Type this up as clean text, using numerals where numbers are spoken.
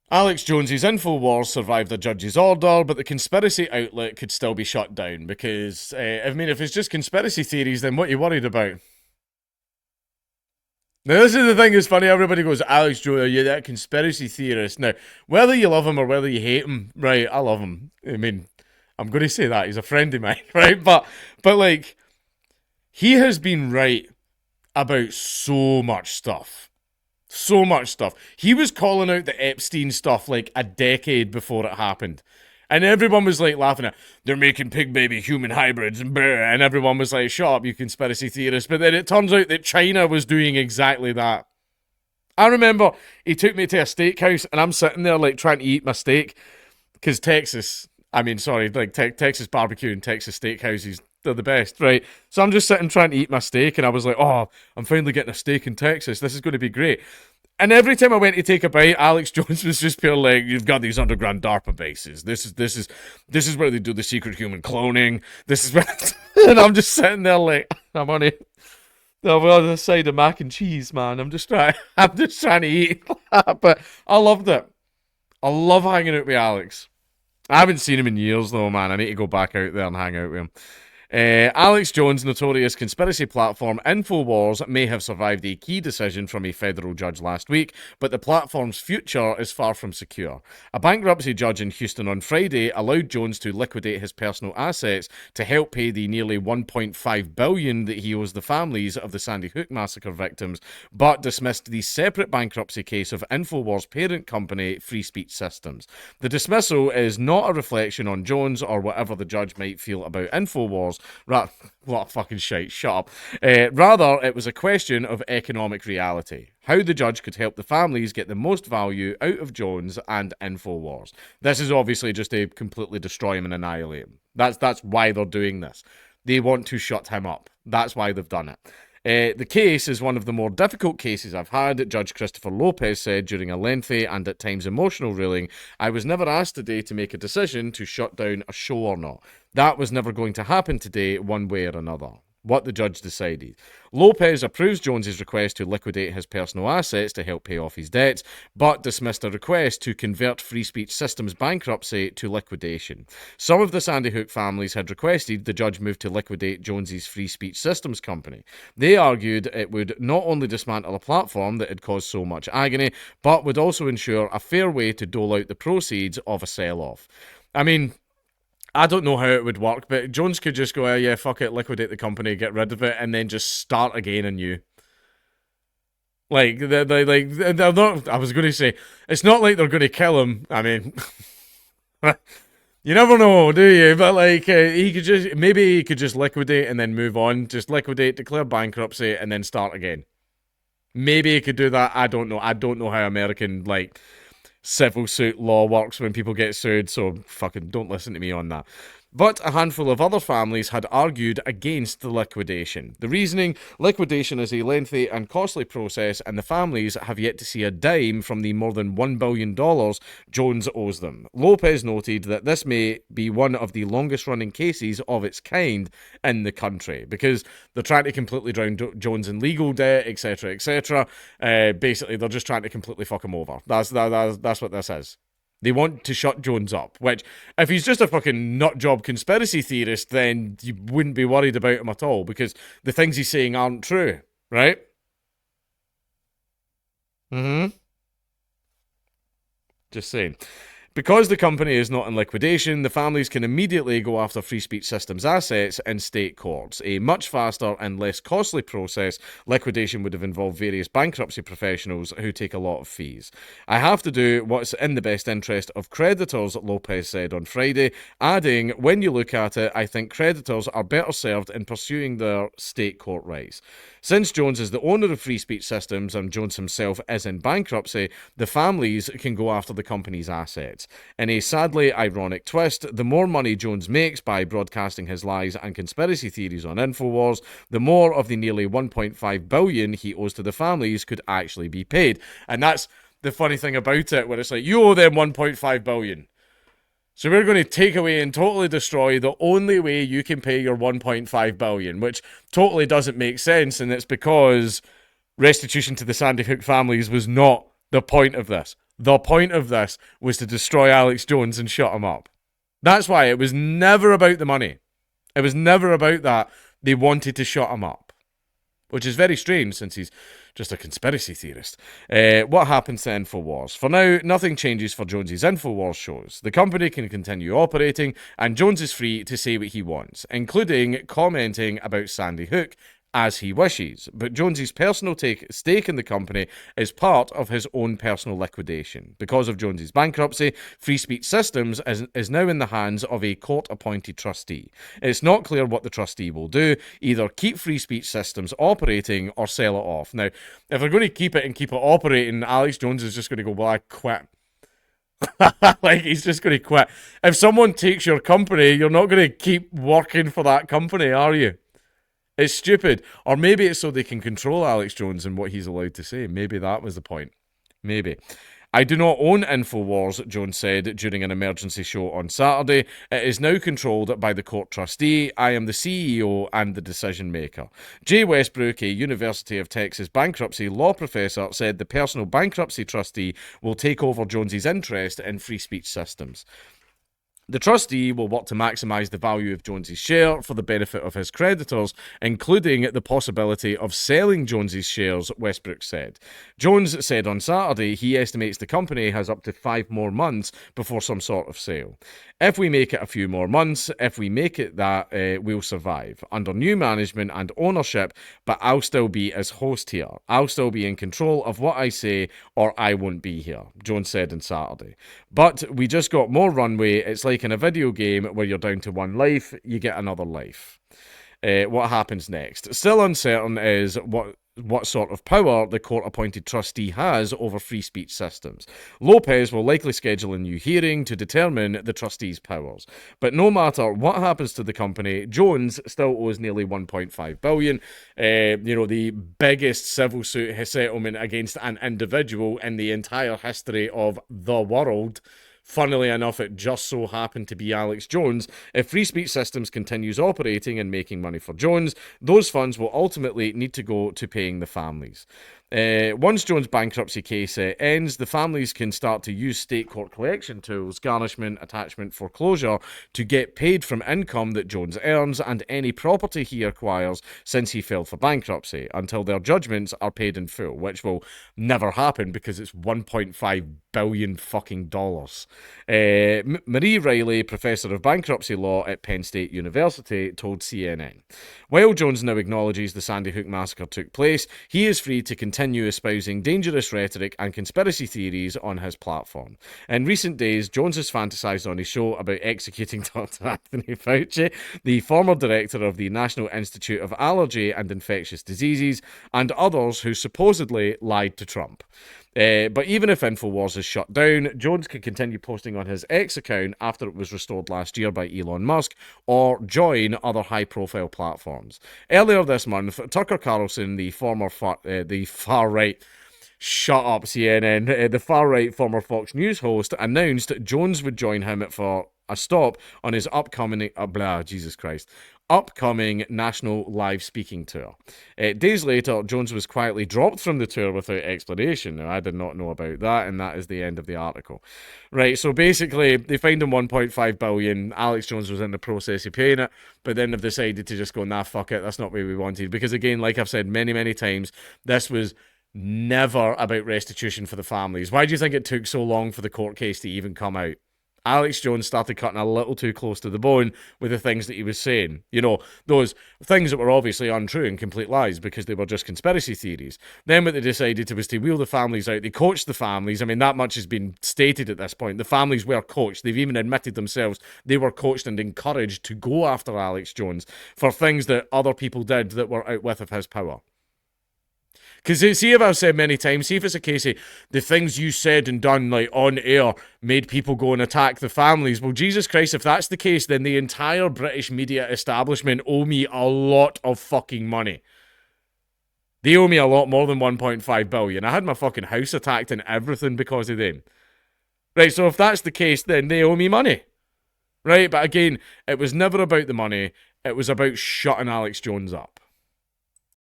Alex Jones's Infowars survived a judge's order, but the conspiracy outlet could still be shut down because, if it's just conspiracy theories, then what are you worried about? Now, this is the thing that's funny. Everybody goes, Alex Jones, you're that conspiracy theorist. Now, whether you love him or whether you hate him, right, I love him. I mean, I'm going to say that. He's a friend of mine, right? But like, he has been right about so much stuff. So much stuff. He was calling out the Epstein stuff like a decade before it happened. And everyone was like laughing at, they're making pig baby human hybrids and everyone was like, shut up, you conspiracy theorist. But then it turns out that China was doing exactly that. I remember he took me to a steakhouse and I'm sitting there like trying to eat my steak because Texas barbecue and Texas steakhouses, they're the best, right? So I'm just sitting trying to eat my steak and I was like, oh, I'm finally getting a steak in Texas. This is going to be great. And every time I went to take a bite, Alex Jones was just pure like, "You've got these underground DARPA bases. This is where they do the secret human cloning. This is where," and I'm just sitting there like, I'm on it. I'm on the side of mac and cheese, man. I'm just trying to eat. But I loved it. I love hanging out with Alex. I haven't seen him in years though, man. I need to go back out there and hang out with him. Alex Jones' notorious conspiracy platform Infowars may have survived a key decision from a federal judge last week, but the platform's future is far from secure. A bankruptcy judge in Houston on Friday allowed Jones to liquidate his personal assets to help pay the nearly $1.5 billion that he owes the families of the Sandy Hook massacre victims, but dismissed the separate bankruptcy case of Infowars' parent company, Free Speech Systems. The dismissal is not a reflection on Jones or whatever the judge might feel about Infowars. What a fucking shite, shut up. Rather, it was a question of economic reality. How the judge could help the families get the most value out of Jones and Infowars. This is obviously just to completely destroy him and annihilate him. That's why they're doing this. They want to shut him up. That's why they've done it. The case is one of the more difficult cases I've had, Judge Christopher Lopez said during a lengthy and at times emotional ruling. I was never asked today to make a decision to shut down a show or not. That was never going to happen today, one way or another. What the judge decided. Lopez approves Jones's request to liquidate his personal assets to help pay off his debts, but dismissed a request to convert Free Speech Systems bankruptcy to liquidation. Some of the Sandy Hook families had requested the judge move to liquidate Jones's Free Speech Systems company. They argued it would not only dismantle a platform that had caused so much agony, but would also ensure a fair way to dole out the proceeds of a sell-off. I mean, I don't know how it would work, but Jones could just go, yeah, fuck it, liquidate the company, get rid of it, and then just start again anew. They're not. I was going to say, it's not like they're going to kill him. I mean, you never know, do you? But he could just liquidate and then move on. Just liquidate, declare bankruptcy, and then start again. Maybe he could do that. I don't know. I don't know how American civil suit law works when people get sued, so fucking don't listen to me on that. But a handful of other families had argued against the liquidation. The reasoning, liquidation is a lengthy and costly process, and the families have yet to see a dime from the more than $1 billion Jones owes them. Lopez noted that this may be one of the longest running cases of its kind in the country, because they're trying to completely drown Jones in legal debt, etc., etc. Basically, they're just trying to completely fuck him over. That's what this is. They want to shut Jones up, which, if he's just a fucking nutjob conspiracy theorist, then you wouldn't be worried about him at all, because the things he's saying aren't true, right? Mm-hmm. Just saying. Because the company is not in liquidation, the families can immediately go after Free Speech Systems assets in state courts. A much faster and less costly process, liquidation would have involved various bankruptcy professionals who take a lot of fees. I have to do what's in the best interest of creditors, Lopez said on Friday, adding, when you look at it, I think creditors are better served in pursuing their state court rights. Since Jones is the owner of Free Speech Systems and Jones himself is in bankruptcy, the families can go after the company's assets. In a sadly ironic twist, the more money Jones makes by broadcasting his lies and conspiracy theories on Infowars, the more of the nearly $1.5 billion he owes to the families could actually be paid. And that's the funny thing about it, where it's like, you owe them $1.5 billion. So we're going to take away and totally destroy the only way you can pay your $1.5 billion, which totally doesn't make sense, and it's because restitution to the Sandy Hook families was not the point of this. The point of this was to destroy Alex Jones and shut him up. That's why it was never about the money. It was never about that. They wanted to shut him up, which is very strange since he's just a conspiracy theorist. What happens to Infowars? For now, nothing changes for Jones's Infowars shows. The company can continue operating, and Jones is free to say what he wants, including commenting about Sandy Hook as he wishes, but Jones's personal stake in the company is part of his own personal liquidation. Because of Jones's bankruptcy, Free Speech Systems is now in the hands of a court-appointed trustee. It's not clear what the trustee will do, either keep Free Speech Systems operating or sell it off. Now, if they're going to keep it and keep it operating, Alex Jones is just going to go, well, I quit. Like, he's just going to quit. If someone takes your company, you're not going to keep working for that company, are you? It's stupid. Or maybe it's so they can control Alex Jones and what he's allowed to say. Maybe that was the point. Maybe. I do not own Infowars, Jones said during an emergency show on Saturday. It is now controlled by the court trustee. I am the CEO and the decision maker. Jay Westbrook, a University of Texas bankruptcy law professor, said the personal bankruptcy trustee will take over Jones's interest in Free Speech Systems. The trustee will work to maximise the value of Jones's share for the benefit of his creditors, including the possibility of selling Jones's shares, Westbrook said. Jones said on Saturday he estimates the company has up to 5 more months before some sort of sale. If we make it a few more months, if we make it that, we'll survive. Under new management and ownership, but I'll still be as host here. I'll still be in control of what I say, or I won't be here, Jones said on Saturday. But we just got more runway. It's like in a video game where you're down to 1 life, you get another life. What happens next? Still uncertain is what sort of power the court-appointed trustee has over Free Speech Systems. Lopez will likely schedule a new hearing to determine the trustee's powers. But no matter what happens to the company, Jones still owes nearly $1.5 billion. The biggest civil suit settlement against an individual in the entire history of the world. Funnily enough, it just so happened to be Alex Jones. If Free Speech Systems continues operating and making money for Jones, those funds will ultimately need to go to paying the families. Once Jones' bankruptcy case ends, the families can start to use state court collection tools, garnishment, attachment, foreclosure, to get paid from income that Jones earns and any property he acquires since he filed for bankruptcy, until their judgments are paid in full, which will never happen because it's $1.5 billion fucking dollars. Marie Riley, professor of bankruptcy law at Penn State University, told CNN. While Jones now acknowledges the Sandy Hook massacre took place, he is free to continue espousing dangerous rhetoric and conspiracy theories on his platform. In recent days, Jones has fantasized on his show about executing Dr. Anthony Fauci, the former director of the National Institute of Allergy and Infectious Diseases, and others who supposedly lied to Trump. But even if Infowars is shut down, Jones can continue posting on his X account after it was restored last year by Elon Musk, or join other high-profile platforms. Earlier this month, Tucker Carlson, the far-right... Shut up, CNN. The far-right former Fox News host announced Jones would join him for a stop on his upcoming national live speaking tour. Days later, Jones was quietly dropped from the tour without explanation. Now, I did not know about that, and that is the end of the article. Right, so basically, they fined him $1.5 billion. Alex Jones was in the process of paying it, but then they've decided to just go, nah, fuck it, that's not what we wanted. Because again, like I've said many, many times, this was never about restitution for the families. Why do you think it took so long for the court case to even come out? Alex Jones started cutting a little too close to the bone with the things that he was saying. You know, those things that were obviously untrue and complete lies because they were just conspiracy theories. Then what they decided was to wheel the families out. They coached the families. I mean, that much has been stated at this point. The families were coached. They've even admitted themselves they were coached and encouraged to go after Alex Jones for things that other people did that were out with of his power. Because see, if I've said many times, see if it's a case of the things you said and done, like on air, made people go and attack the families. Well, Jesus Christ, if that's the case, then the entire British media establishment owe me a lot of fucking money. They owe me a lot more than $1.5 billion. I had my fucking house attacked and everything because of them. Right, so if that's the case, then they owe me money. Right, but again, it was never about the money. It was about shutting Alex Jones up.